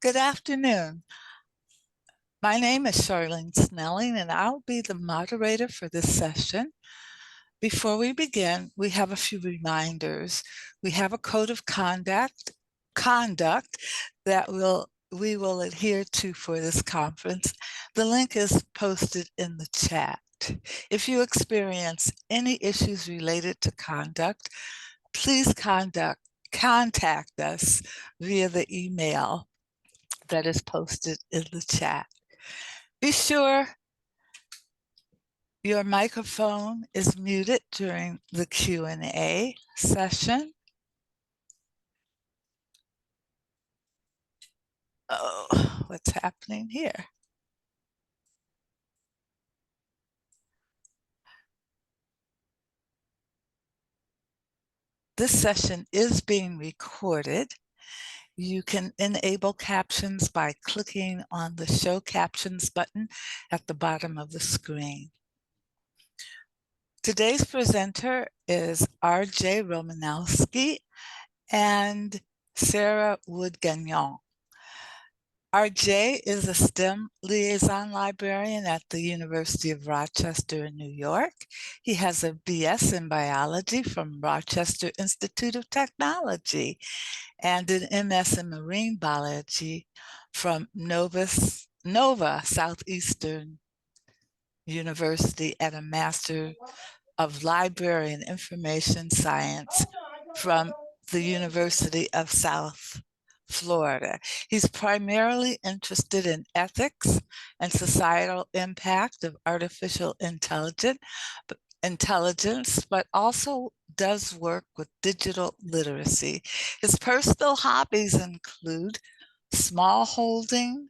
Good afternoon. My name is Charlene Snelling, and I'll be the moderator for this session. Before we begin, we have a few reminders. We have a code of conduct that we will adhere to for this conference. The link is posted in the chat. If you experience any issues related to conduct, please contact us via the email that is posted in the chat. Be sure your microphone is muted during the Q&A session. Oh, what's happening here? This session is being recorded. You can enable captions by clicking on the Show Captions button at the bottom of the screen. Today's presenter is Arjay Romanowski and Sarah Wood-Gagnon. Arjay is a STEM liaison librarian at the University of Rochester in New York. He has a BS in biology from Rochester Institute of Technology and an MS in marine biology from Nova Southeastern University and a Master of Library and Information Science from the University of South Florida. He's primarily interested in ethics and societal impact of artificial intelligence, but also does work with digital literacy. His personal hobbies include smallholding,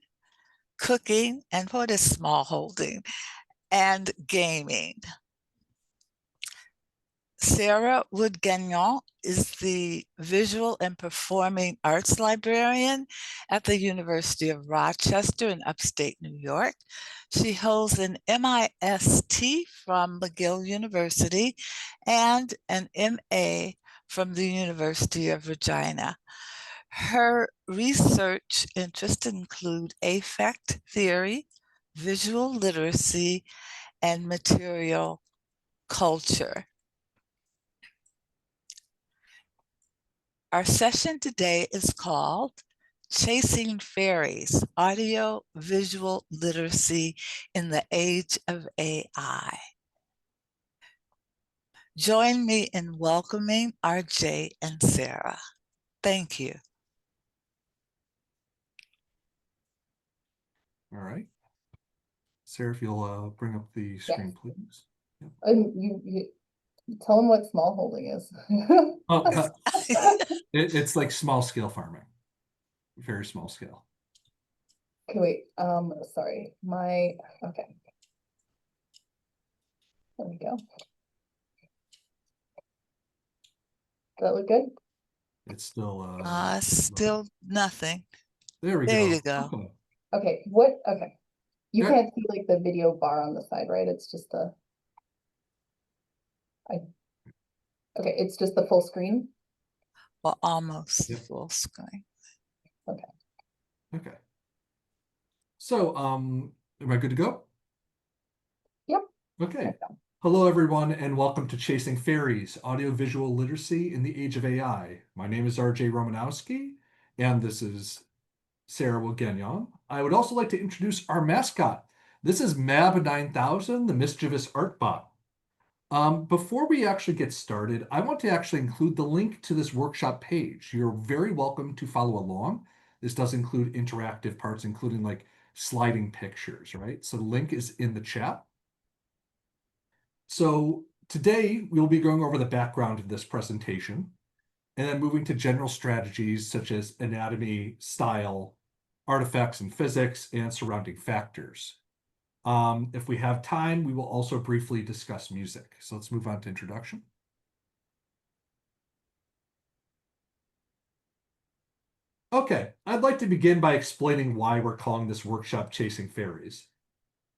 cooking, and what is smallholding, and gaming. Sarah Wood-Gagnon is the Visual and Performing Arts Librarian at the University of Rochester in upstate New York. She holds an MIST from McGill University and an MA from the University of Regina. Her research interests include affect theory, visual literacy, and material culture. Our session today is called Chasing Fairies, Audio Visual Literacy in the Age of AI. Join me in welcoming Arjay and Sarah. Thank you. All right. Sarah, if you'll bring up the screen, please. Yep. You tell them what smallholding is. Oh, it's like small scale farming, very small scale. Okay, wait. Sorry. Okay. There we go. Does that look good? It's still still nothing. There we go. There you go. Okay. Okay. You can't see like the video bar on the side, right? It's just okay, it's just the full screen. Well, almost full screen. Okay. Okay. So, am I good to go? Yep. Okay. Hello, everyone, and welcome to Chasing Fairies, Audiovisual Literacy in the Age of AI. My name is Arjay Romanowski, and this is Sarah Wood-Gagnon. I would also like to introduce our mascot. This is Mab 9000, the mischievous art bot. Before we actually get started, I want to actually include the link to this workshop page. You're very welcome to follow along. This does include interactive parts, including like sliding pictures, right? So the link is in the chat. So today we'll be going over the background of this presentation and then moving to general strategies such as anatomy, style, artifacts and physics, and surrounding factors. If we have time, we will also briefly discuss music. So let's move on to introduction. Okay, I'd like to begin by explaining why we're calling this workshop Chasing Fairies.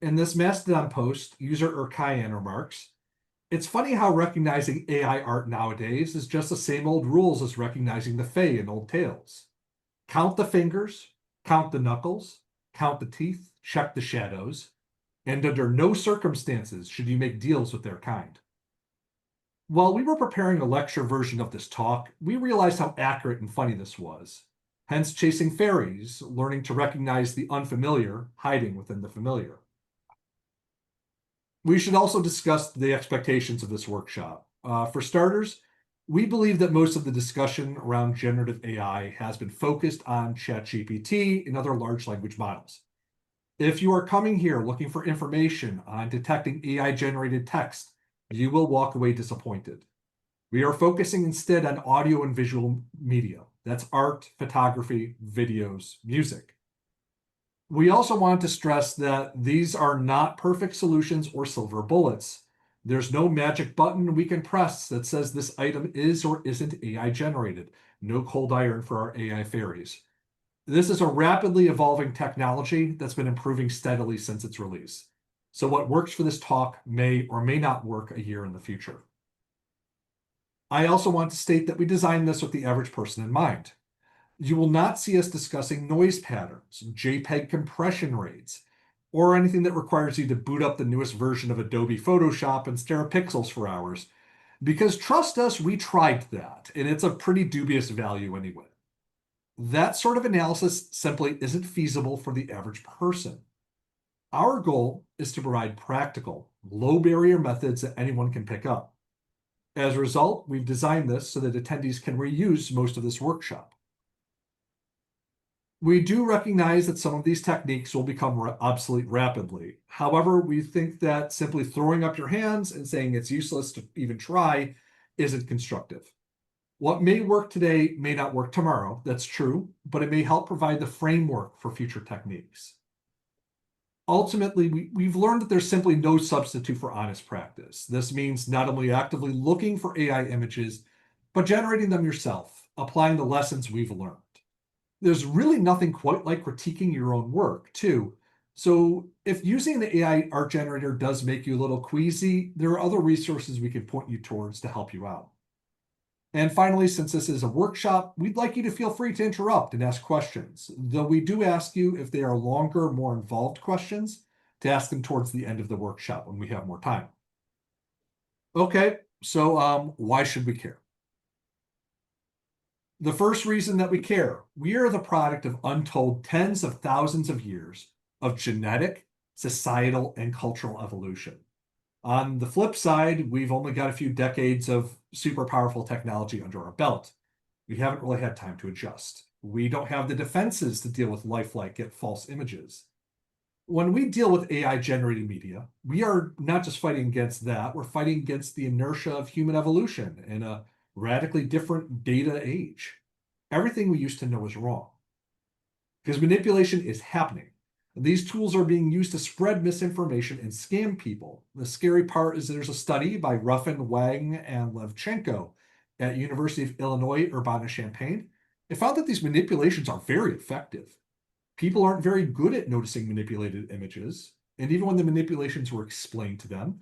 In this Mastodon post, user Urkayan remarks, "It's funny how recognizing AI art nowadays is just the same old rules as recognizing the Fae in old tales. Count the fingers, count the knuckles, count the teeth, check the shadows, and under no circumstances should you make deals with their kind. While we were preparing a lecture version of this talk, we realized how accurate and funny this was. Hence, chasing fairies, learning to recognize the unfamiliar, hiding within the familiar. We should also discuss the expectations of this workshop. For starters, we believe that most of the discussion around generative AI has been focused on ChatGPT and other large language models. If you are coming here looking for information on detecting AI-generated text, you will walk away disappointed. We are focusing instead on audio and visual media. That's art, photography, videos, music. We also want to stress that these are not perfect solutions or silver bullets. There's no magic button we can press that says this item is or isn't AI generated. No cold iron for our AI fairies. This is a rapidly evolving technology that's been improving steadily since its release. So what works for this talk may or may not work a year in the future. I also want to state that we designed this with the average person in mind. You will not see us discussing noise patterns, JPEG compression rates, or anything that requires you to boot up the newest version of Adobe Photoshop and stare at pixels for hours. Because trust us, we tried that, and it's a pretty dubious value anyway. That sort of analysis simply isn't feasible for the average person. Our goal is to provide practical, low-barrier methods that anyone can pick up. As a result, we've designed this so that attendees can reuse most of this workshop. We do recognize that some of these techniques will become obsolete rapidly. However, we think that simply throwing up your hands and saying it's useless to even try isn't constructive. What may work today may not work tomorrow, that's true, but it may help provide the framework for future techniques. Ultimately, we've learned that there's simply no substitute for honest practice. This means not only actively looking for AI images, but generating them yourself, applying the lessons we've learned. There's really nothing quite like critiquing your own work, too. So if using the AI art generator does make you a little queasy, there are other resources we can point you towards to help you out. And finally, since this is a workshop, we'd like you to feel free to interrupt and ask questions, though we do ask you if they are longer, more involved questions, to ask them towards the end of the workshop when we have more time. Okay, so why should we care? The first reason that we care, we are the product of untold tens of thousands of years of genetic, societal, and cultural evolution. On the flip side, we've only got a few decades of super powerful technology under our belt. We haven't really had time to adjust. We don't have the defenses to deal with lifelike yet false images. When we deal with AI-generated media, we are not just fighting against that, we're fighting against the inertia of human evolution in a radically different data age. Everything we used to know is wrong. Because manipulation is happening. These tools are being used to spread misinformation and scam people. The scary part is there's a study by Ruffin, Wang, and Levchenko at University of Illinois, Urbana-Champaign. It found that these manipulations are very effective. People aren't very good at noticing manipulated images, and even when the manipulations were explained to them,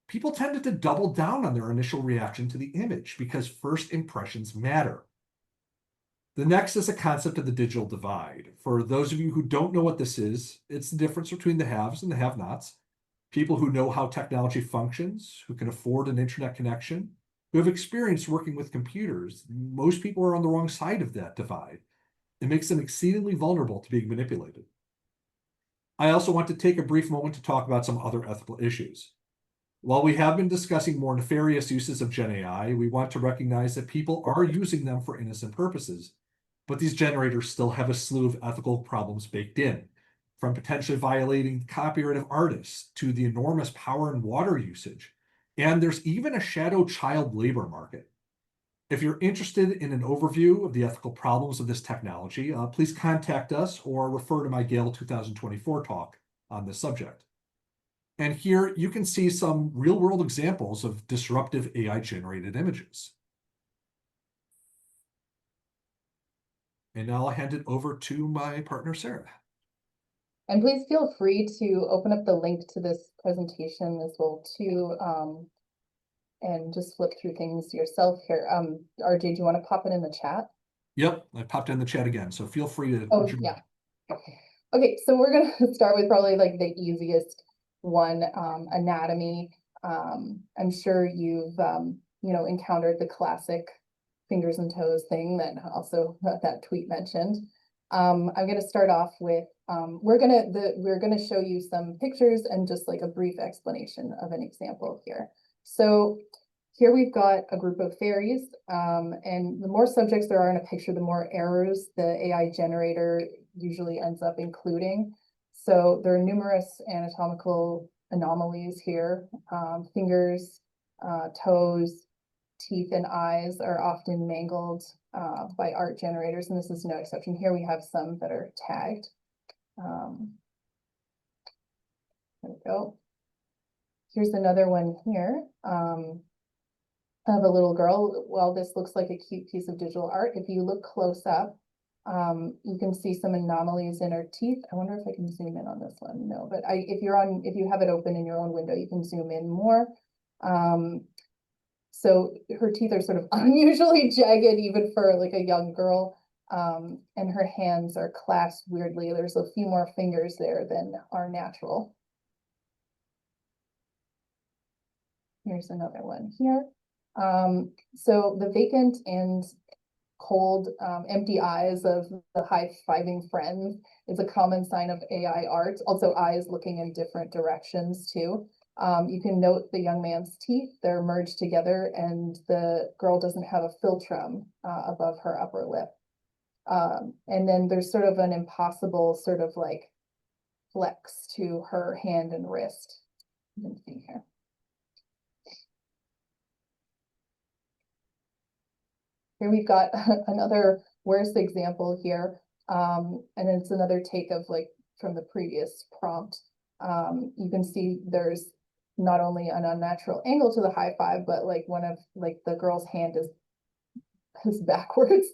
people tended to double down on their initial reaction to the image because first impressions matter. The next is a concept of the digital divide. For those of you who don't know what this is, it's the difference between the haves and the have-nots. People who know how technology functions, who can afford an internet connection, who have experience working with computers. Most people are on the wrong side of that divide. It makes them exceedingly vulnerable to being manipulated. I also want to take a brief moment to talk about some other ethical issues. While we have been discussing more nefarious uses of GenAI, we want to recognize that people are using them for innocent purposes, but these generators still have a slew of ethical problems baked in, from potentially violating the copyright of artists to the enormous power and water usage. And there's even a shadow child labor market. If you're interested in an overview of the ethical problems of this technology, please contact us or refer to my Gale 2024 talk on this subject. And here you can see some real-world examples of disruptive AI-generated images. And now I'll hand it over to my partner, Sarah. And please feel free to open up the link to this presentation as well too, and just flip through things yourself here. RJ, do you want to pop it in the chat? Yep, I popped in the chat again, so feel free to. Oh, yeah. Okay, so we're gonna start with probably like the easiest one, anatomy. I'm sure you've encountered the classic fingers and toes thing that also that tweet mentioned. I'm gonna start off with we're gonna show you some pictures and just like a brief explanation of an example here. So here we've got a group of fairies, and the more subjects there are in a picture, the more errors the AI generator usually ends up including. So there are numerous anatomical anomalies here. Fingers, toes, teeth, and eyes are often mangled by art generators, and this is no exception. Here we have some that are tagged. There we go. Here's another one here. Of a little girl. Well, this looks like a cute piece of digital art. If you look close up, you can see some anomalies in her teeth. I wonder if I can zoom in on this one. No, but if you have it open in your own window, you can zoom in more. So her teeth are sort of unusually jagged, even for like a young girl. And her hands are clasped weirdly. There's a few more fingers there than are natural. Here's another one here. So the vacant and cold, empty eyes of the high-fiving friends is a common sign of AI art. Also eyes looking in different directions too. You can note the young man's teeth, they're merged together, and the girl doesn't have a philtrum above her upper lip. And then there's sort of an impossible sort of like flex to her hand and wrist. You can see here. Here we've got another worse example here. And it's another take of like from the previous prompt. You can see there's not only an unnatural angle to the high five, but like one of like the girl's hand is backwards.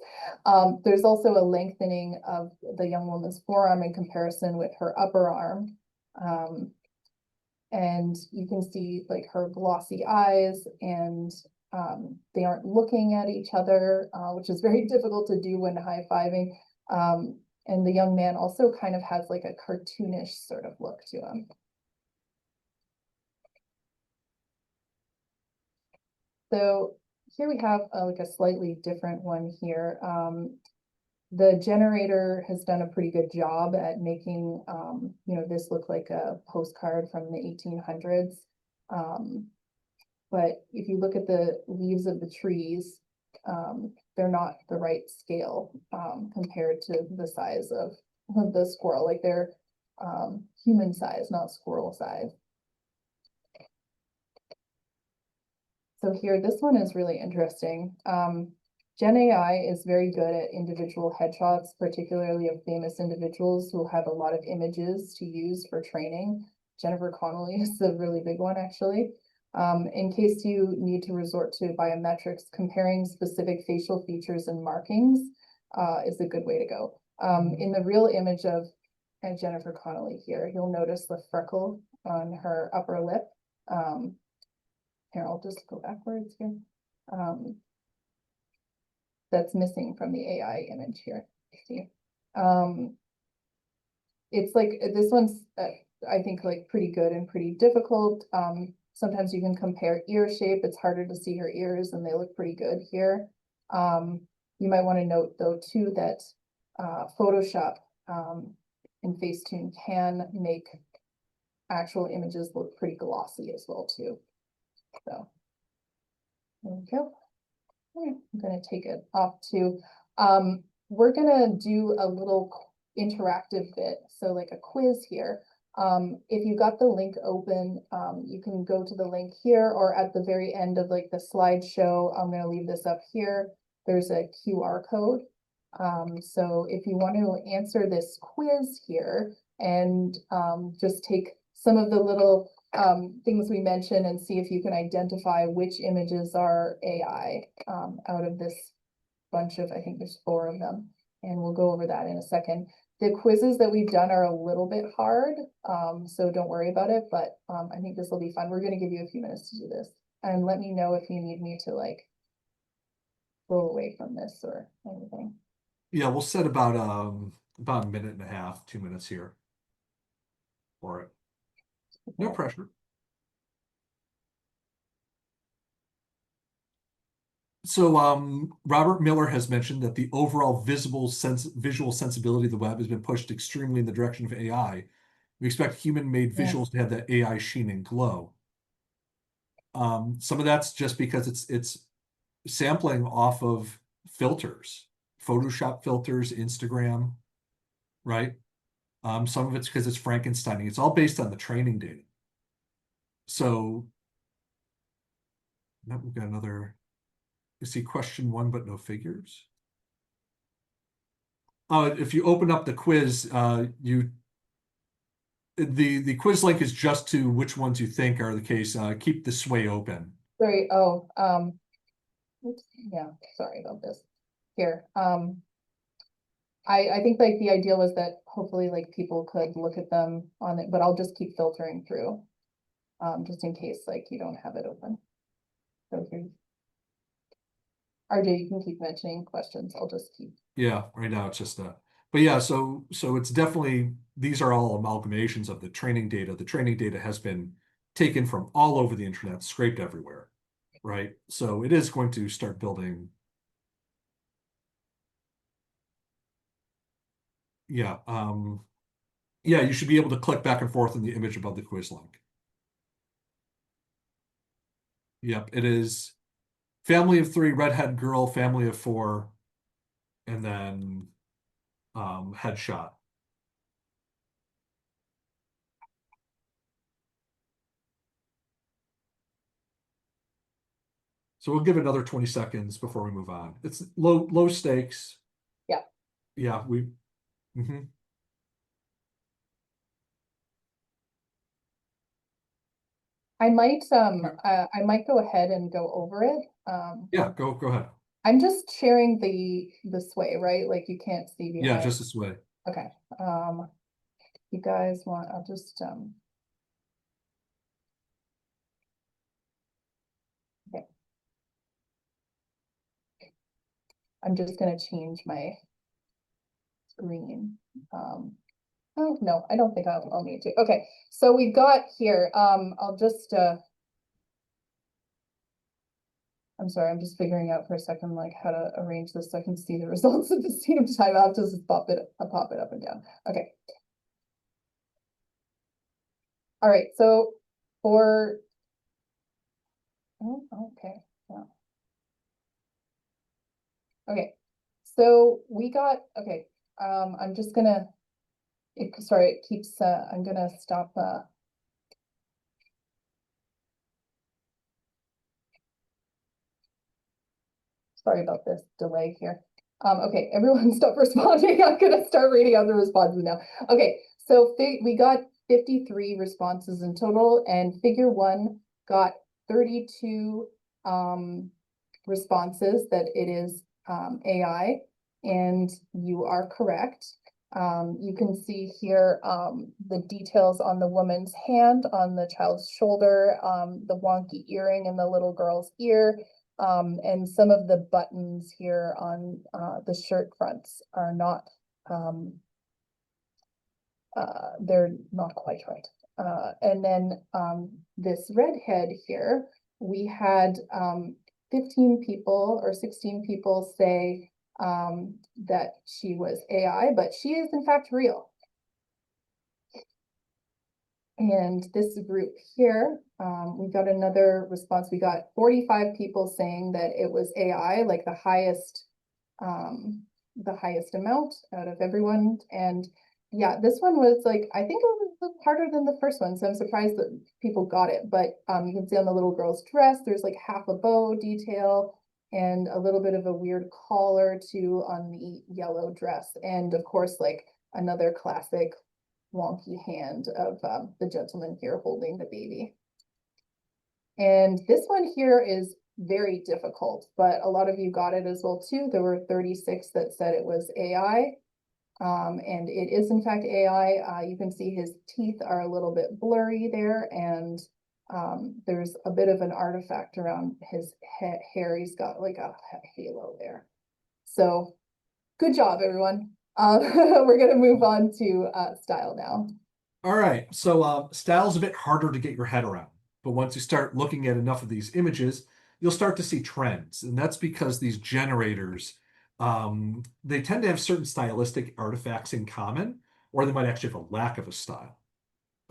There's also a lengthening of the young woman's forearm in comparison with her upper arm. And you can see like her glossy eyes, and they aren't looking at each other, which is very difficult to do when high-fiving. And the young man also kind of has like a cartoonish sort of look to him. So here we have like a slightly different one here. The generator has done a pretty good job at making, this look like a postcard from the 1800s. But if you look at the leaves of the trees, they're not the right scale compared to the size of the squirrel. Like they're human size, not squirrel size. So here, this one is really interesting. GenAI is very good at individual headshots, particularly of famous individuals who have a lot of images to use for training. Jennifer Connelly is a really big one, actually. In case you need to resort to biometrics, comparing specific facial features and markings is a good way to go. In the real image of Jennifer Connelly here, you'll notice the freckle on her upper lip. Here, I'll just go backwards here. That's missing from the AI image here. See, it's like this one's I think like pretty good and pretty difficult. Sometimes you can compare ear shape. It's harder to see her ears, and they look pretty good here. You might want to note though too that Photoshop and Facetune can make actual images look pretty glossy as well too. So there we go. I'm going to take it off too. We're going to do a little interactive bit, so like a quiz here. If you got the link open, you can go to the link here, or at the very end of like the slideshow, I'm going to leave this up here. There's a QR code. So if you want to answer this quiz here and just take some of the little things we mentioned and see if you can identify which images are AI out of this bunch of, I think there's 4 of them, and we'll go over that in a second. The quizzes that we've done are a little bit hard, so don't worry about it, but I think this will be fun. We're going to give you a few minutes to do this, and let me know if you need me to like go away from this or anything. Yeah, we'll set about about a minute and a half, 2 minutes here for it. No pressure. So Robert Miller has mentioned that the overall visual sensibility of the web has been pushed extremely in the direction of AI. We expect human-made visuals to have that AI sheen and glow. Some of that's just because it's sampling off of filters, Photoshop filters, Instagram, right? Some of it's because it's Frankensteining. It's all based on the training data. So now we've got another. You see question 1, but no figures. If you open up the quiz, the quiz link is just to which ones you think are the case. Keep the sway open. Sorry. Oops, yeah, sorry about this. Here. I think like the idea was that hopefully like people could look at them on it, but I'll just keep filtering through. Just in case like you don't have it open. So here. RJ, you can keep mentioning questions. I'll just keep. Yeah, right now it's just but yeah, so it's definitely, these are all amalgamations of the training data. The training data has been taken from all over the internet, scraped everywhere, right? So it is going to start building. Yeah, yeah, you should be able to click back and forth in the image above the quiz link. Yep, it is family of 3, redhead girl, family of 4, and then headshot. So we'll give it another 20 seconds before we move on. It's low stakes. Yeah. Yeah, I might go ahead and go over it. Yeah, go ahead. I'm just sharing the sway, right? Like you can't see behind. Yeah, just this way. Okay. You guys want, I'll just okay. I'm just gonna change my screen. Oh no, I don't think I'll need to. Okay, so we've got here, I'll just I'm sorry, I'm just figuring out for a second like how to arrange this so I can see the results at the same time. I'll just pop it up and down. Okay. All right, so for okay. Yeah. Okay. So we got okay. I'm just gonna sorry, it keeps I'm gonna stop sorry about this delay here. Okay, everyone stop responding. I'm gonna start reading out the responses now. Okay, so we got 53 responses in total, and figure 1 got 32 responses that it is AI, and you are correct. You can see here the details on the woman's hand, on the child's shoulder, the wonky earring in the little girl's ear, and some of the buttons here on the shirt fronts are not, they're not quite right. And then this redhead here, we had 15 people or 16 people say that she was AI, but she is in fact real. And this group here, we got another response. We got 45 people saying that it was AI, like the highest amount out of everyone. And yeah, this one was like, I think it was harder than the first one. So I'm surprised that people got it. But you can see on the little girl's dress, there's like half a bow detail and a little bit of a weird collar too on the yellow dress. And of course, like another classic wonky hand of the gentleman here holding the baby. And this one here is very difficult, but a lot of you got it as well too. There were 36 that said it was AI. And it is in fact AI. You can see his teeth are a little bit blurry there, and there's a bit of an artifact around his hair. He's got like a halo there. So good job, everyone. We're going to move on to style now. All right, so style's a bit harder to get your head around, but once you start looking at enough of these images, you'll start to see trends, and that's because these generators, they tend to have certain stylistic artifacts in common, or they might actually have a lack of a style.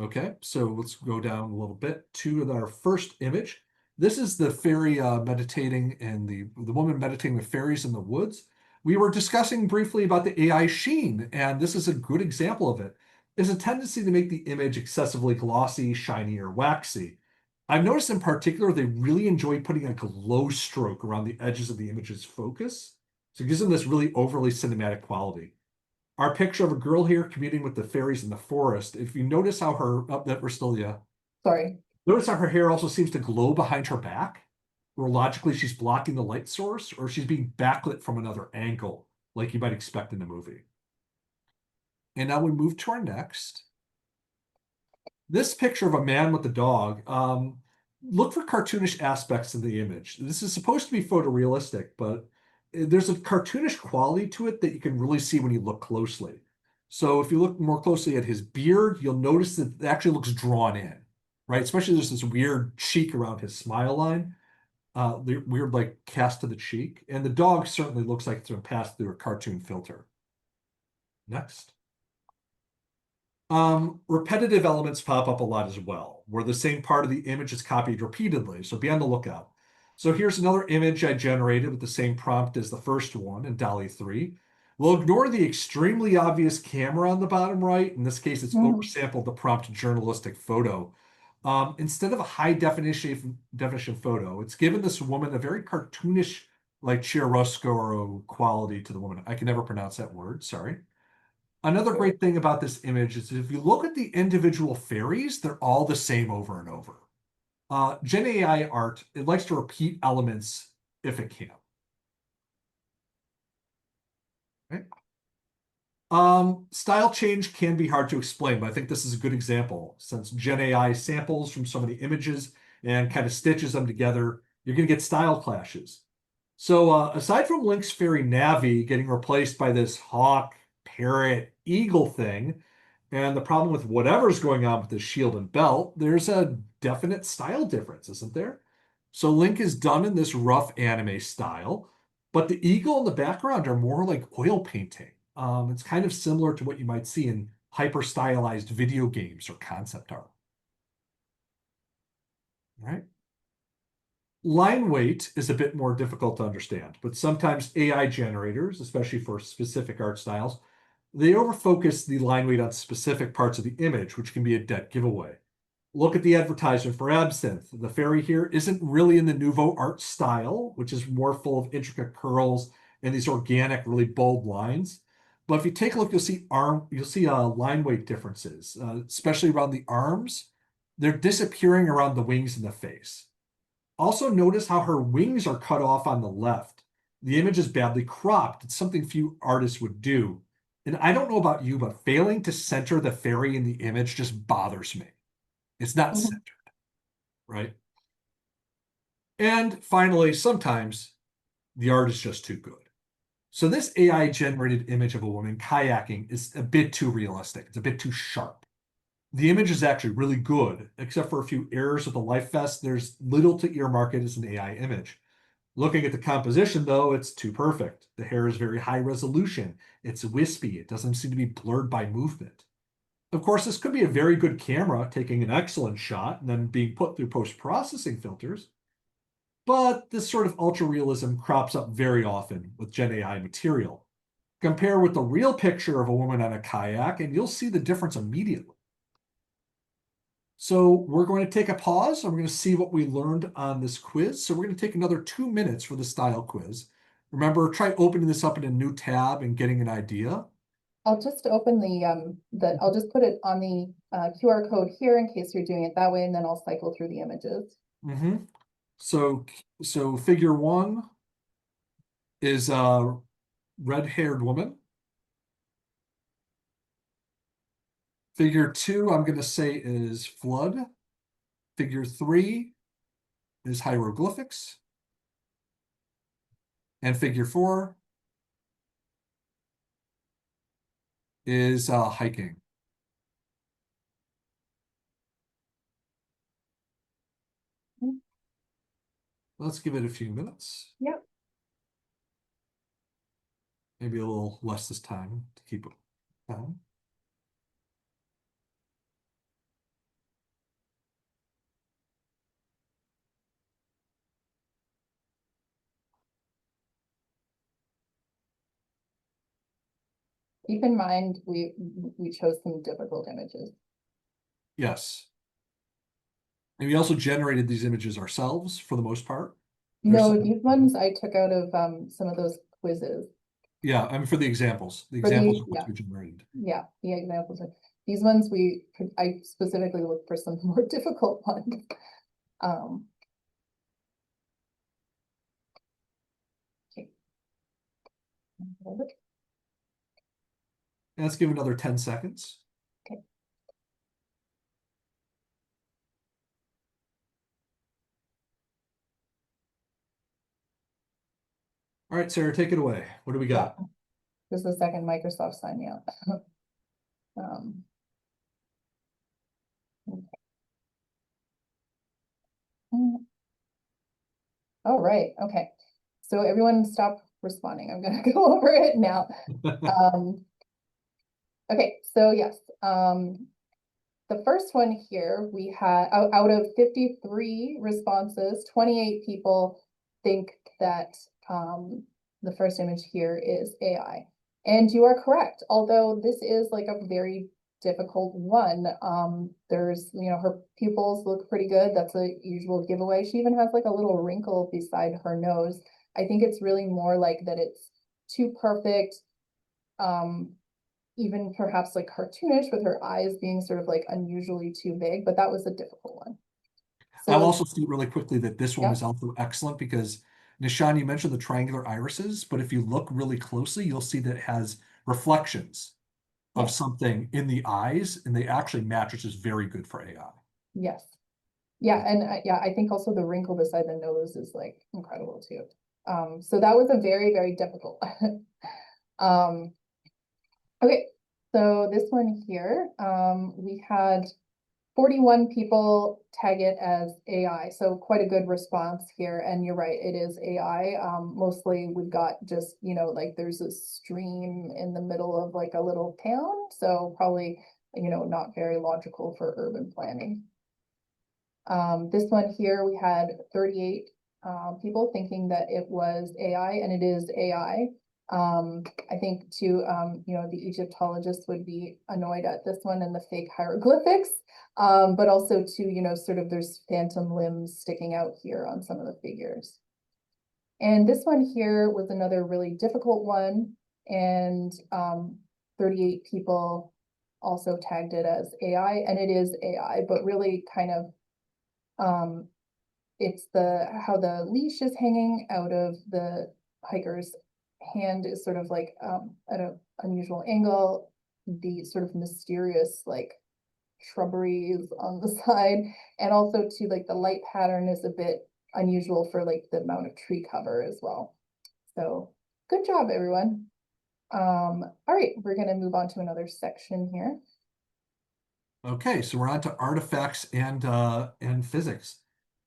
Okay, so let's go down a little bit to our first image. This is the fairy meditating and the woman meditating with fairies in the woods. We were discussing briefly about the AI sheen, and this is a good example of it. There's a tendency to make the image excessively glossy, shiny, or waxy. I've noticed in particular they really enjoy putting a glow stroke around the edges of the image's focus. So it gives them this really overly cinematic quality. Our picture of a girl here communing with the fairies in the forest. If you notice how her, oh, that we're still, yeah. Sorry. Notice how her hair also seems to glow behind her back, where logically she's blocking the light source, or she's being backlit from another angle, like you might expect in the movie. And now we move to our next. This picture of a man with a dog, look for cartoonish aspects in the image. This is supposed to be photorealistic, but there's a cartoonish quality to it that you can really see when you look closely. So if you look more closely at his beard, you'll notice that it actually looks drawn in, right? Especially there's this weird cheek around his smile line, the weird like cast to the cheek. And the dog certainly looks like it's been passed through a cartoon filter. Next. Repetitive elements pop up a lot as well, where the same part of the image is copied repeatedly, so be on the lookout. So here's another image I generated with the same prompt as the first one in DALL-E 3. We'll ignore the extremely obvious camera on the bottom right. In this case, it's oversampled the prompt journalistic photo. Instead of a high definition photo, it's given this woman a very cartoonish, like chiaroscuro quality to the woman. I can never pronounce that word, sorry. Another great thing about this image is if you look at the individual fairies, they're all the same over and over. GenAI art, it likes to repeat elements if it can. Right? Style change can be hard to explain, but I think this is a good example. Since GenAI samples from so many images and kind of stitches them together, you're going to get style clashes. So aside from Link's fairy Navi getting replaced by this hawk, parrot, eagle thing, and the problem with whatever's going on with the shield and belt, there's a definite style difference, isn't there? So Link is done in this rough anime style, but the eagle in the background are more like oil painting. It's kind of similar to what you might see in hyper-stylized video games or concept art. All right. Line weight is a bit more difficult to understand, but sometimes AI generators, especially for specific art styles, they overfocus the line weight on specific parts of the image, which can be a dead giveaway. Look at the advertisement for Absinthe. The fairy here isn't really in the nouveau art style, which is more full of intricate curls and these organic, really bold lines. But if you take a look, you'll see line weight differences, especially around the arms. They're disappearing around the wings and the face. Also notice how her wings are cut off on the left. The image is badly cropped. It's something few artists would do. And I don't know about you, but failing to center the fairy in the image just bothers me. It's not centered, right? And finally, sometimes the art is just too good. So this AI-generated image of a woman kayaking is a bit too realistic. It's a bit too sharp. The image is actually really good, except for a few errors with the life vest. There's little to earmark it as an AI image. Looking at the composition, though, it's too perfect. The hair is very high resolution. It's wispy. It doesn't seem to be blurred by movement. Of course, this could be a very good camera taking an excellent shot and then being put through post-processing filters. But this sort of ultra-realism crops up very often with GenAI material. Compare with the real picture of a woman on a kayak, and you'll see the difference immediately. So we're going to take a pause, and we're going to see what we learned on this quiz. So we're going to take another 2 minutes for the style quiz. Remember, try opening this up in a new tab and getting an idea. I'll just open I'll just put it on the QR code here in case you're doing it that way, and then I'll cycle through the images. So figure 1 is a red-haired woman. Figure 2, I'm going to say, is flood. Figure 3 is hieroglyphics. And figure 4 is hiking. Let's give it a few minutes. Yep. Maybe a little less this time to keep it down. Keep in mind, we chose some difficult images. Yes. And we also generated these images ourselves for the most part. No, these ones I took out of some of those quizzes. Yeah, I mean for the examples. The For the- examples are what yeah. we generated. Yeah, the examples. These ones I specifically looked for some more difficult ones. Okay. Let's give another 10 seconds. Okay. All right, Sarah, take it away. What do we got? Yeah. This is the second Microsoft sign me out. Okay. All right, okay. So everyone stop responding. I'm gonna go over it now. Okay, so yes, the first one here, we had out of 53 responses, 28 people think that the first image here is AI. And you are correct, although this is like a very difficult one. There's, her pupils look pretty good. That's a usual giveaway. She even has like a little wrinkle beside her nose. I think it's really more like that it's too perfect. Even perhaps like cartoonish with her eyes being sort of like unusually too big, but that was a difficult one. So I'll also state really quickly that this one yeah. is also excellent because Nishan, you mentioned the triangular irises, but if you look really closely, you'll see that it has reflections of something in the eyes, and they actually match, which is very good for AI. Yes. Yeah, and yeah, I think also the wrinkle beside the nose is like incredible too. So that was a very, very difficult. Okay, so this one here, we had 41 people tag it as AI, so quite a good response here. And you're right, it is AI. Mostly we've got just, like there's a stream in the middle of like a little town, so probably, not very logical for urban planning. This one here, we had 38 people thinking that it was AI, and it is AI. I think too, the Egyptologists would be annoyed at this one and the fake hieroglyphics, but also too, sort of there's phantom limbs sticking out here on some of the figures. And this one here was another really difficult one, and 38 people also tagged it as AI, and it is AI, but really kind of it's how the leash is hanging out of the hiker's hand is sort of like at an unusual angle. The sort of mysterious like shrubberies on the side, and also too like the light pattern is a bit unusual for like the amount of tree cover as well. So good job, everyone. All right, we're gonna move on to another section here. Okay, so we're on to artifacts and physics.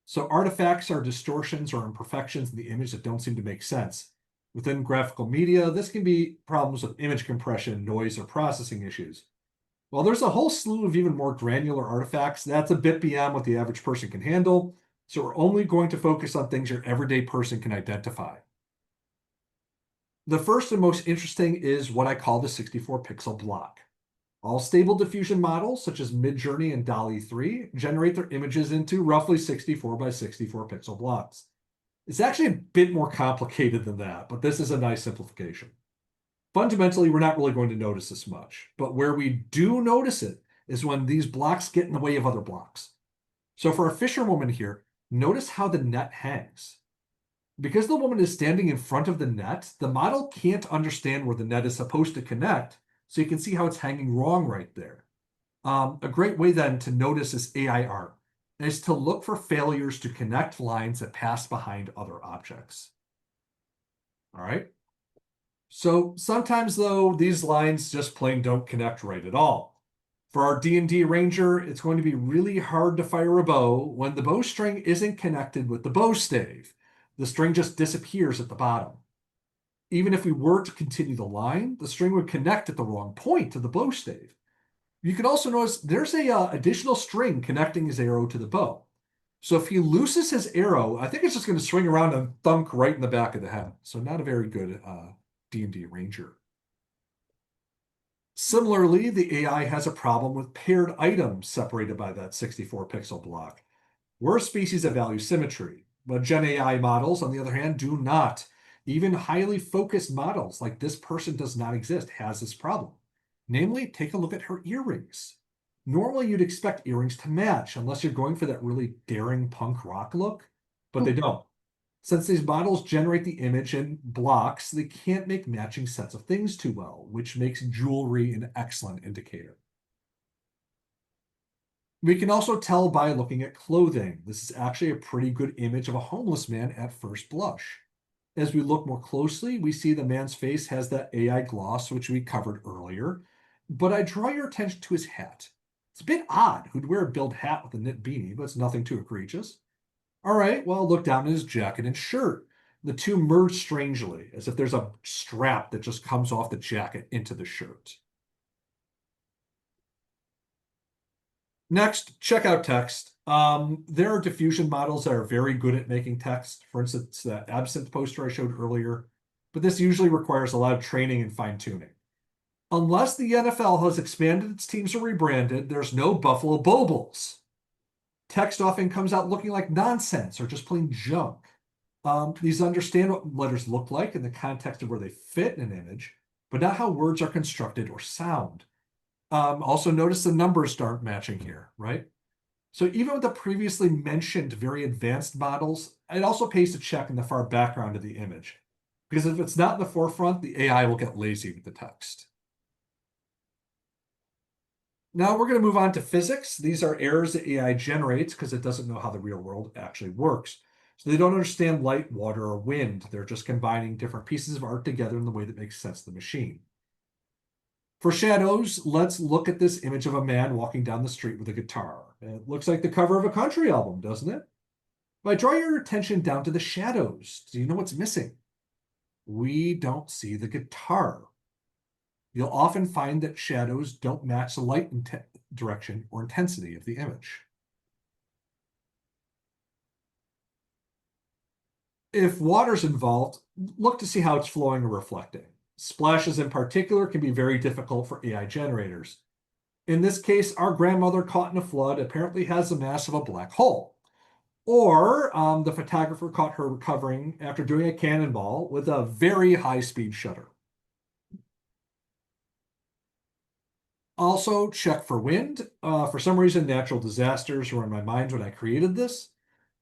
So artifacts are distortions or imperfections in the image that don't seem to make sense. Within graphical media, this can be problems with image compression, noise, or processing issues. While there's a whole slew of even more granular artifacts, that's a bit beyond what the average person can handle, so we're only going to focus on things your everyday person can identify. The first and most interesting is what I call the 64 pixel block. All stable diffusion models, such as Midjourney and DALL-E 3, generate their images into roughly 64 by 64 pixel blocks. It's actually a bit more complicated than that, but this is a nice simplification. Fundamentally, we're not really going to notice this much, but where we do notice it is when these blocks get in the way of other blocks. So for our fisherwoman here, notice how the net hangs. Because the woman is standing in front of the net, the model can't understand where the net is supposed to connect, so you can see how it's hanging wrong right there. A great way then to notice this AI art is to look for failures to connect lines that pass behind other objects. All right. So sometimes though, these lines just plain don't connect right at all. For our D&D ranger, it's going to be really hard to fire a bow when the bowstring isn't connected with the bow stave. The string just disappears at the bottom. Even if we were to continue the line, the string would connect at the wrong point to the bow stave. You can also notice there's a additional string connecting his arrow to the bow. So if he looses his arrow, I think it's just going to swing around and thunk right in the back of the head. So not a very good D&D ranger. Similarly, the AI has a problem with paired items separated by that 64 pixel block. We're a species that value symmetry, but GenAI models, on the other hand, do not. Even highly focused models like this person does not exist has this problem. Namely, take a look at her earrings. Normally, you'd expect earrings to match unless you're going for that really daring punk rock look, but they don't. Since these models generate the image in blocks, they can't make matching sets of things too well, which makes jewelry an excellent indicator. We can also tell by looking at clothing. This is actually a pretty good image of a homeless man at first blush. As we look more closely, we see the man's face has that AI gloss, which we covered earlier, but I draw your attention to his hat. It's a bit odd who'd wear a billed hat with a knit beanie, but it's nothing too egregious. All right, well, look down at his jacket and shirt. The two merge strangely, as if there's a strap that just comes off the jacket into the shirt. Next, check out text. There are diffusion models that are very good at making text. For instance, that absinthe poster I showed earlier, but this usually requires a lot of training and fine-tuning. Unless the NFL has expanded its teams or rebranded, there's no Buffalo Bobles. Text often comes out looking like nonsense or just plain junk. These understand what letters look like in the context of where they fit in an image, but not how words are constructed or sound. Also notice the numbers aren't matching here, right? So even with the previously mentioned very advanced models, it also pays to check in the far background of the image, because if it's not in the forefront, the AI will get lazy with the text. Now we're going to move on to physics. These are errors that AI generates because it doesn't know how the real world actually works. So they don't understand light, water, or wind. They're just combining different pieces of art together in the way that makes sense to the machine. For shadows, let's look at this image of a man walking down the street with a guitar. It looks like the cover of a country album, doesn't it? If I draw your attention down to the shadows, do you know what's missing? We don't see the guitar. You'll often find that shadows don't match the light direction or intensity of the image. If water's involved, look to see how it's flowing or reflecting. Splashes in particular can be very difficult for AI generators. In this case, our grandmother caught in a flood apparently has the mass of a black hole. Or the photographer caught her recovering after doing a cannonball with a very high-speed shutter. Also, check for wind. For some reason, natural disasters were in my mind when I created this.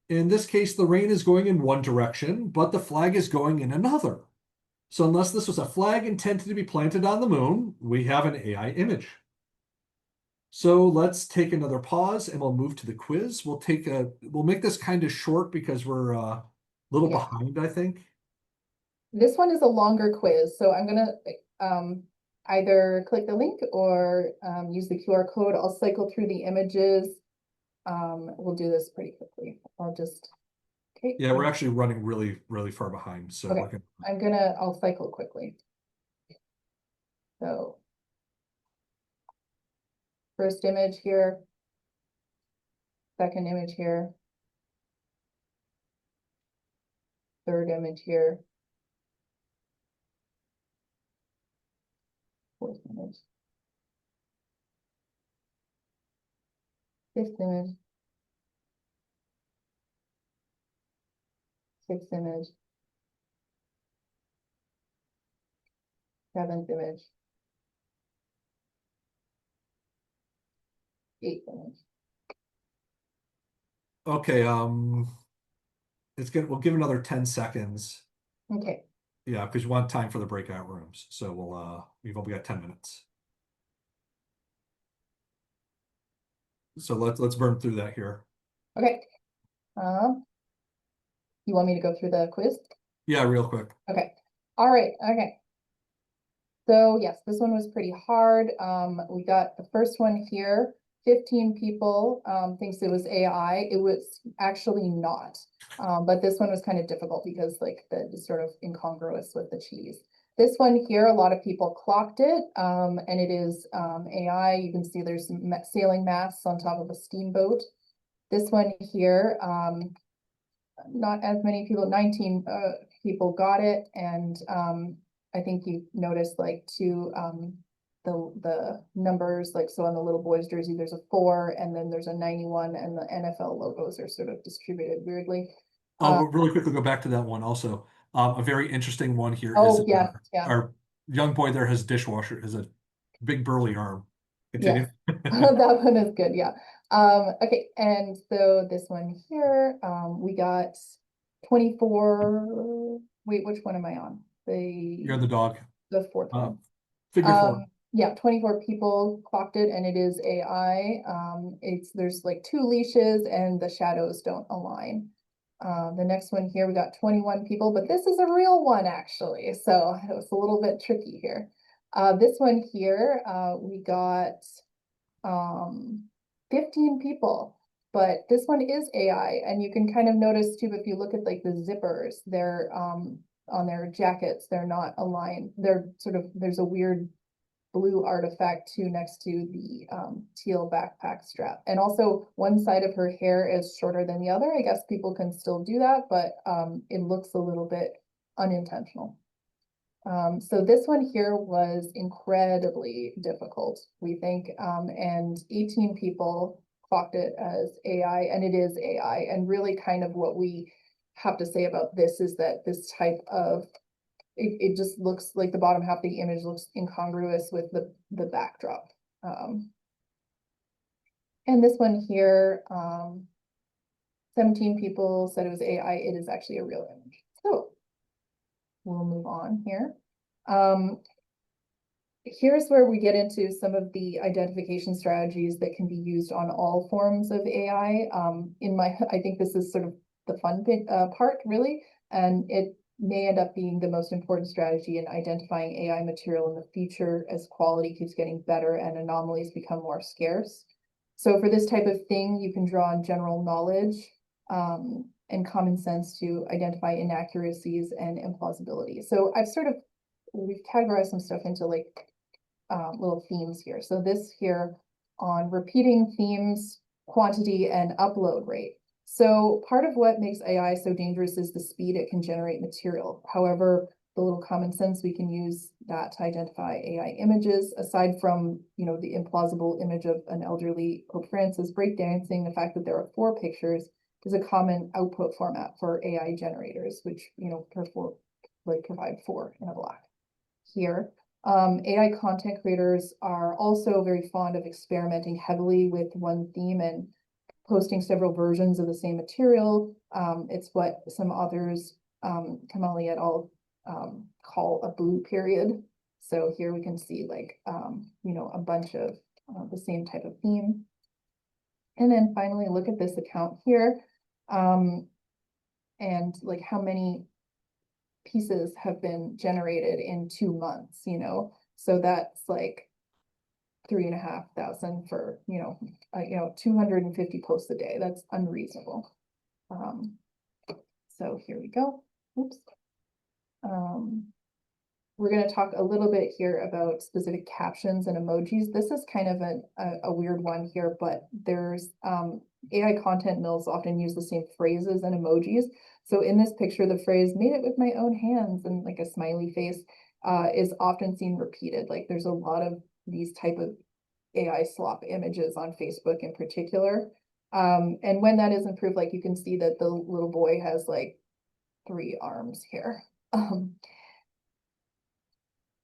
In this case, the rain is going in one direction, but the flag is going in another. So unless this was a flag intended to be planted on the moon, we have an AI image. So let's take another pause and we'll move to the quiz. We'll make this kind of short because we're a little behind, I think. This one is a longer quiz, so I'm gonna either click the link or use the QR code. I'll cycle through the images. We'll do this pretty quickly. Okay. Yeah, we're actually running really, really far behind. So Okay. I'll cycle quickly. So first image here, second image here, third image here, fourth image, fifth image, sixth image, seventh image, eighth image. Okay, we'll give another 10 seconds. Okay. Yeah, because we want time for the breakout rooms. So we've only got 10 minutes. So let's burn through that here. Okay. You want me to go through the quiz? Yeah, real quick. Okay. All right. Okay. So yes, this one was pretty hard. We got the first one here, 15 people thinks it was AI. It was actually not. But this one was kind of difficult because like the sort of incongruous with the cheese. This one here, a lot of people clocked it, and it is AI. You can see there's some sailing masts on top of a steamboat. This one here, not as many people, 19 people got it, and I think you noticed like two the numbers, like so on the little boy's jersey there's a 4 and then there's a 91, and the NFL logos are sort of distributed weirdly. But really quickly go back to that one also. A very interesting one here is Oh yes, yeah. our young boy there has dishwasher, has a big burly arm. Continue. That one is good, yeah. Okay, and so this one here, we got 24, wait, which one am I on? You're the dog. The fourth one. Figure 4. Yeah, 24 people clocked it, and it is AI. There's like 2 leashes and the shadows don't align. The next one here, we got 21 people, but this is a real one actually, so it was a little bit tricky here. This one here, we got 15 people, but this one is AI, and you can kind of notice too, if you look at like the zippers, they're on their jackets, they're not aligned. They're sort of, there's a weird blue artifact too next to the teal backpack strap. And also one side of her hair is shorter than the other. I guess people can still do that, but it looks a little bit unintentional. So this one here was incredibly difficult, we think, and 18 people clocked it as AI, and it is AI. And really kind of what we have to say about this is that this type of, it just looks like the bottom half of the image looks incongruous with the backdrop. And this one here, 17 people said it was AI. It is actually a real image. So we'll move on here. Here's where we get into some of the identification strategies that can be used on all forms of AI. I think this is sort of the fun bit, part really, and it may end up being the most important strategy in identifying AI material in the future as quality keeps getting better and anomalies become more scarce. So for this type of thing, you can draw on general knowledge and common sense to identify inaccuracies and implausibility. So we've categorized some stuff into like little themes here. So this here on repeating themes, quantity, and upload rate. So part of what makes AI so dangerous is the speed it can generate material. However, the little common sense we can use that to identify AI images, aside from, you know, the implausible image of an elderly Pope Francis breakdancing, the fact that there are 4 pictures is a common output format for AI generators, which, you know, provide 4 in a block. Here, AI content creators are also very fond of experimenting heavily with one theme and posting several versions of the same material. It's what some authors, Kamali et al., call a blue period. So here we can see like, you know, a bunch of the same type of theme. And then finally, look at this account here, and like how many pieces have been generated in 2 months, you know, so that's like 3,500 for, you know, 250 posts a day. That's unreasonable. So here we go. Oops. We're going to talk a little bit here about specific captions and emojis. This is kind of a weird one here, but there's AI content mills often use the same phrases and emojis. So in this picture, the phrase "made it with my own hands" and like a smiley face is often seen repeated. Like there's a lot of these type of AI slop images on Facebook in particular. And when that isn't proof, like you can see that the little boy has like 3 arms here.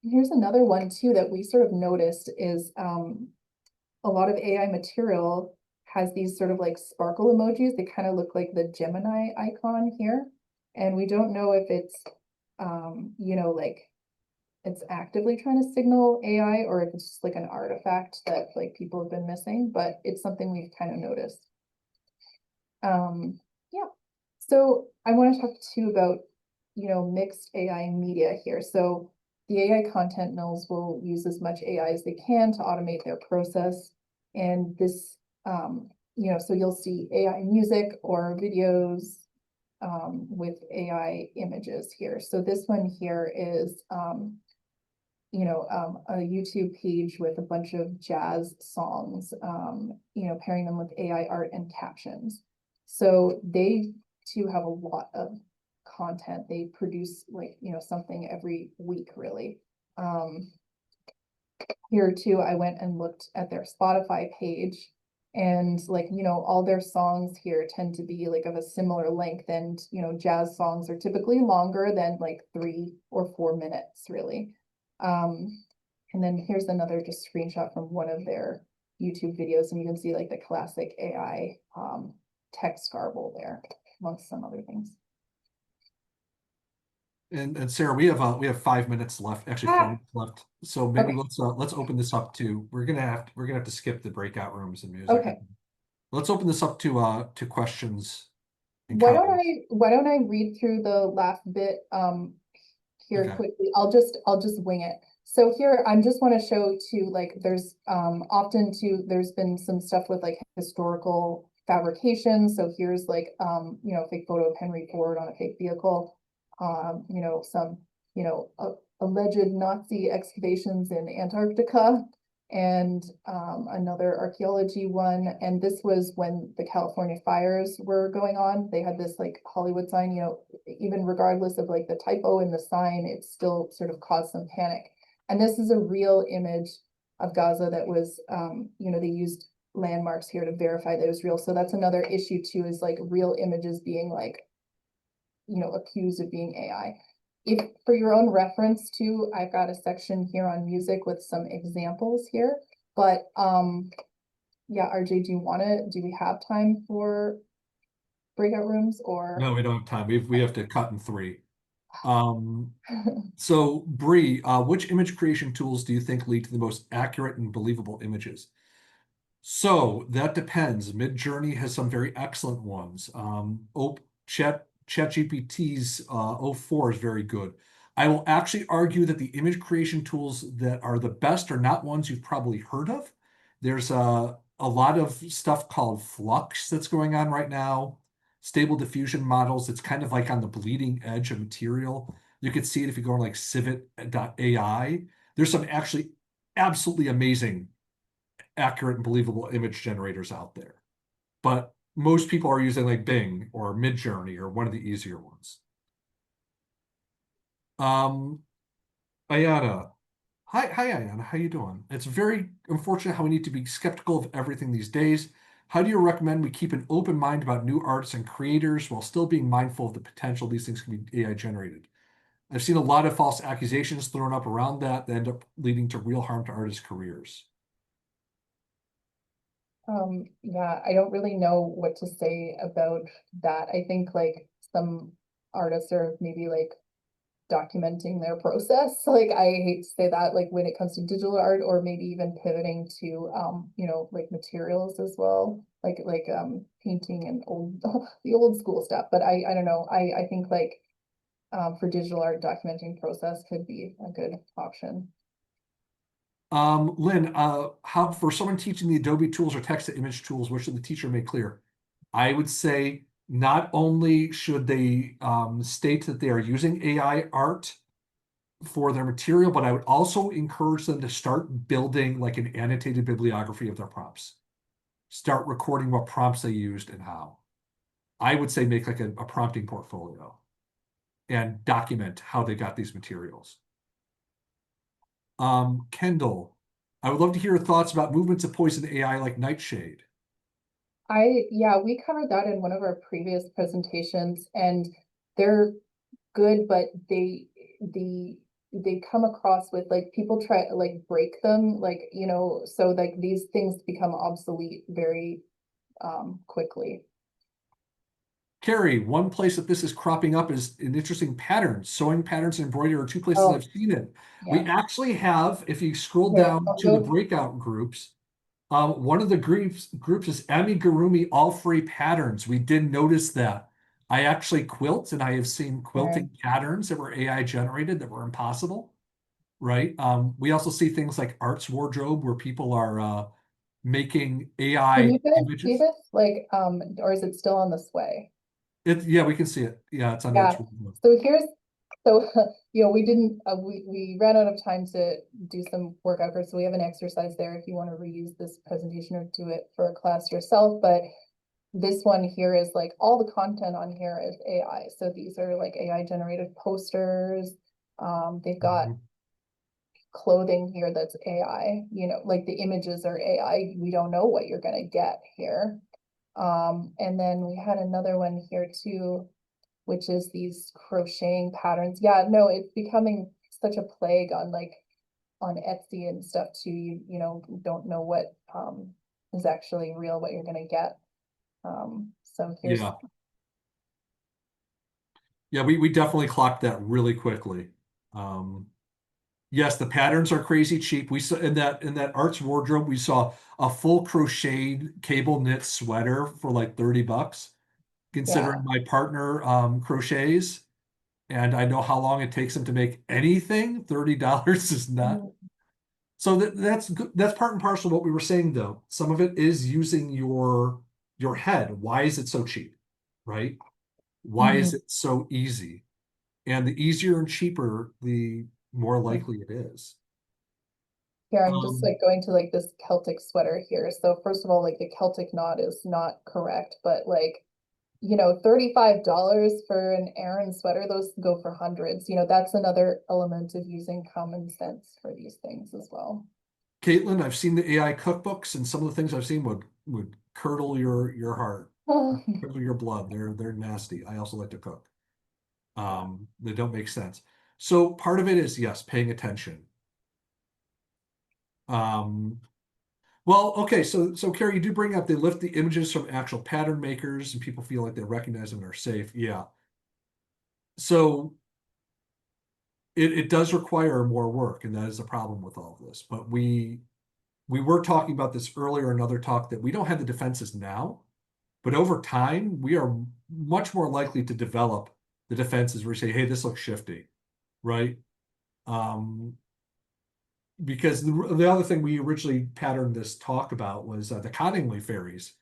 Here's another one too that we sort of noticed is a lot of AI material has these sort of like sparkle emojis. They kind of look like the Gemini icon here. And we don't know if it's, you know, like it's actively trying to signal AI or if it's just like an artifact that like people have been missing, but it's something we've kind of noticed. Yeah. So I want to talk to you about, you know, mixed AI media here. So the AI content mills will use as much AI as they can to automate their process. And this, so you'll see AI music or videos with AI images here. So this one here is, a YouTube page with a bunch of jazz songs, pairing them with AI art and captions. So they too have a lot of content. They produce something every week, really. Here too, I went and looked at their Spotify page, and all their songs here tend to be of a similar length, and jazz songs are typically longer than 3 or 4 minutes, really. And then here's another just screenshot from one of their YouTube videos, and you can see the classic AI text garble there, amongst some other things. And Sarah, we have 5 minutes left, actually 4 minutes left. So maybe let's open this up to we're gonna have to skip the breakout rooms and music. Okay. Let's open this up to questions. Why don't I read through the last bit here quickly? I'll just wing it. So here I just want to show too, there's often too there's been some stuff with historical fabrication. So here's fake photo of Henry Ford on a fake vehicle. Some alleged Nazi excavations in Antarctica, and another archaeology one. And this was when the California fires were going on. They had this Hollywood sign, even regardless of the typo in the sign, it still sort of caused some panic. And this is a real image of Gaza that was, they used landmarks here to verify that it was real. So that's another issue too, is real images being accused of being AI. If for your own reference too, I've got a section here on music with some examples here, but yeah, RJ, do we have time for breakout rooms, or? No, we don't have time. We have to cut in 3. So Bree, which image creation tools do you think lead to the most accurate and believable images? So that depends. Midjourney has some very excellent ones. ChatGPT's 04 is very good. I will actually argue that the image creation tools that are the best are not ones you've probably heard of. There's a lot of stuff called Flux that's going on right now. Stable diffusion models. It's kind of on the bleeding edge of material. You could see it if you go on civet.ai. There's some actually absolutely amazing, accurate and believable image generators out there. But most people are using Bing or Midjourney or one of the easier ones. Ayana. Hi, Ayana. How you doing? It's very unfortunate how we need to be skeptical of everything these days. How do you recommend we keep an open mind about new artists and creators while still being mindful of the potential these things can be AI generated? I've seen a lot of false accusations thrown up around that end up leading to real harm to artists' careers. Yeah, I don't really know what to say about that. I think some artists are maybe documenting their process. I hate to say that, when it comes to digital art, or maybe even pivoting to materials as well, painting and the old school stuff. But I don't know. I think for digital art, documenting process could be a good option. Lynn, how for someone teaching the Adobe tools or text-to-image tools, what should the teacher make clear? I would say not only should they state that they are using AI art for their material, but I would also encourage them to start building an annotated bibliography of their prompts. Start recording what prompts they used and how. I would say make a prompting portfolio and document how they got these materials. Kendall, I would love to hear your thoughts about movements of poison AI like Nightshade. Yeah, we covered that in one of our previous presentations, and they're good, but they come across with people try break them, so these things become obsolete very quickly. Carrie, one place that this is cropping up is an interesting pattern. Sewing patterns and embroidery are 2 places I've seen it. Yeah. We actually have, if you scroll down to the breakout groups, one of the groups is amigurumi all free patterns. We did notice that. I actually quilt, and I have seen quilting patterns that were AI generated that were impossible. right? We also see things like arts wardrobe where people are making AI Can you guys see images. this? Like, or is it still on the sway? Yeah, we can see it. Yeah, it's on Yeah. arts wardrobe. So here's, so, we didn't, we ran out of time to do some work efforts. So we have an exercise there if you want to reuse this presentation or do it for a class yourself. But this one here is like all the content on here is AI. So these are like AI generated posters. They've got Mhm. clothing here that's AI, like the images are AI. We don't know what you're gonna get here. And then we had another one here too, which is these crocheting patterns. Yeah, no, it's becoming such a plague on on Etsy and stuff too. You don't know what is actually real, what you're gonna get. So here's Yeah. Yeah, we definitely clocked that really quickly. Yes, the patterns are crazy cheap. We saw in that arts wardrobe, we saw a full crocheted cable knit sweater for like $30, yeah. considering my partner crochets, and I know how long it takes him to make anything. $30 is not. Mm. So that's good. That's part and parcel of what we were saying, though. Some of it is using your head. Why is it so cheap? Right? Why is Mhm. it so easy? And the easier and cheaper, the more likely it is. Here, I'm just Um, like going to like this Celtic sweater here. So first of all, like the Celtic knot is not correct, but like, $35 for an Aran sweater, those go for hundreds. That's another element of using common sense for these things as well. Caitlin, I've seen the AI cookbooks, and some of the things I've seen would curdle your heart, curdle your blood. They're nasty. I also like to cook. They don't make sense. So part of it is yes, paying attention. Um, well, okay, so Carrie, you do bring up they lift the images from actual pattern makers, and people feel like they recognize them and are safe. Yeah. So it does require more work, and that is a problem with all of this. But we were talking about this earlier in another talk that we don't have the defenses now, but over time we are much more likely to develop the defenses where we say, hey, this looks shifty, right? Um, because the other thing we originally patterned this talk about was the Conningly fairies,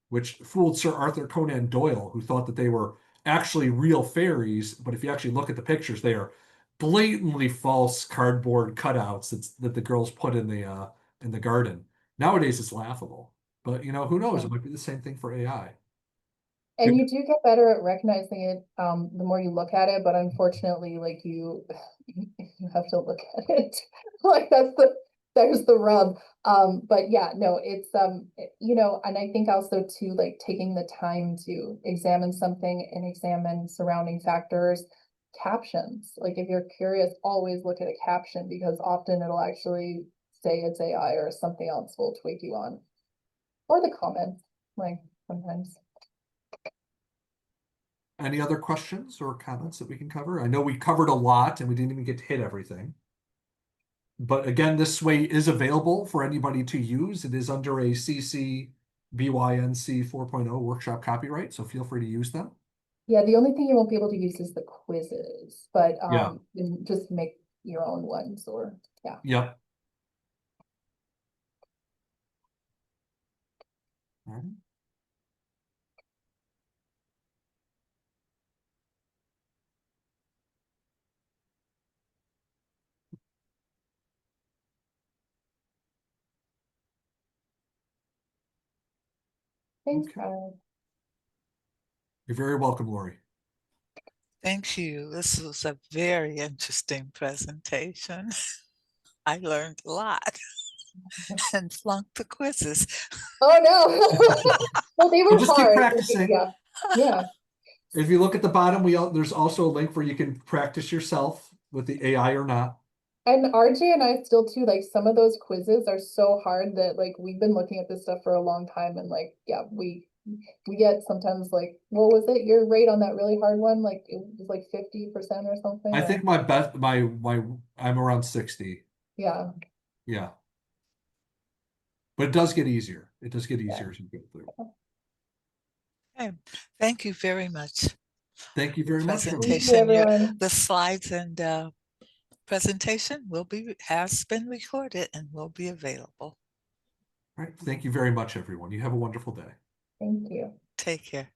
which fooled Sir Arthur Conan Doyle, who thought that they were actually real fairies. But if you actually look at the pictures, they are blatantly false cardboard cutouts that the girls put in the garden. Nowadays, it's laughable. But who knows? Yeah. It might be the same thing for AI. And you do get better at recognizing it the more you look at it, but unfortunately, like you have to look at it. Like there's the rub. But yeah, no, it's and I think also too, like taking the time to examine something and examine surrounding factors, captions. Like if you're curious, always look at a caption because often it'll actually say it's AI or something else will tweak you on. Or the comments, like sometimes. Any other questions or comments that we can cover? I know we covered a lot and we didn't even get to hit everything. But again, this sway is available for anybody to use. It is under a CC BY-NC 4.0 workshop copyright, so feel free to use them. Yeah, the only thing you won't be able to use is the quizzes, but Yeah. just make your own ones or yeah. Yep. All right. Thanks, Okay. Kyle. You're very welcome, Lori. Thank you. This was a very interesting presentation. I learned a lot and flunked the quizzes. Oh no. Well, they Well, were just keep hard. practicing. Yeah. Yeah. If you look at the bottom, there's also a link where you can practice yourself with the AI or not. And RJ and I still too, like some of those quizzes are so hard that like we've been looking at this stuff for a long time and like, yeah, we get sometimes like, what was it? Your rate on that really hard one? Like it was like 50% or something I or think my best my I'm around 60. yeah. Yeah. But it does get easier. It does get Yeah. easier as you go through. Okay. Thank you very much. Thank you very much, Thank everyone. you, Presentation, everyone. the slides and presentation has been recorded and will be available. All right. Thank you very much, everyone. You have a wonderful day. Thank you. Take care.